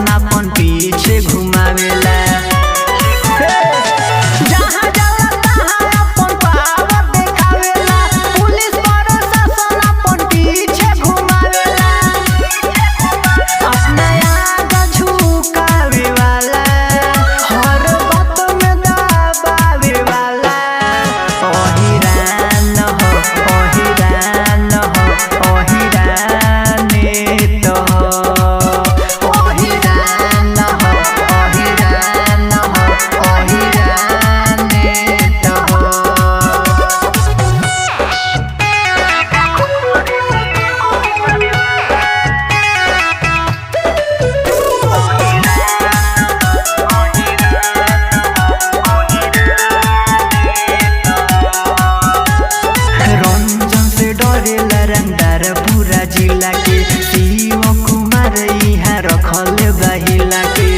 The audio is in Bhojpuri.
शासन अपन पीछे घुमावेला। जहाँ जाला तहाँ अपन पावर देखावेला, पुलिस प्रशासन अपन पीछे घुमावेला। अपना आगे झुकावे वाला, हर बात में दबावे वाला। ओहिरान हो, ओहिरान हो, ओहिराने तो हो। ओहिरान हो, ओहिरान हो, ओहिराने तो हो। रंजन से डरेला रंगदार पूरा जिला के, शिव कुमार यहाँ रखल बहिला के।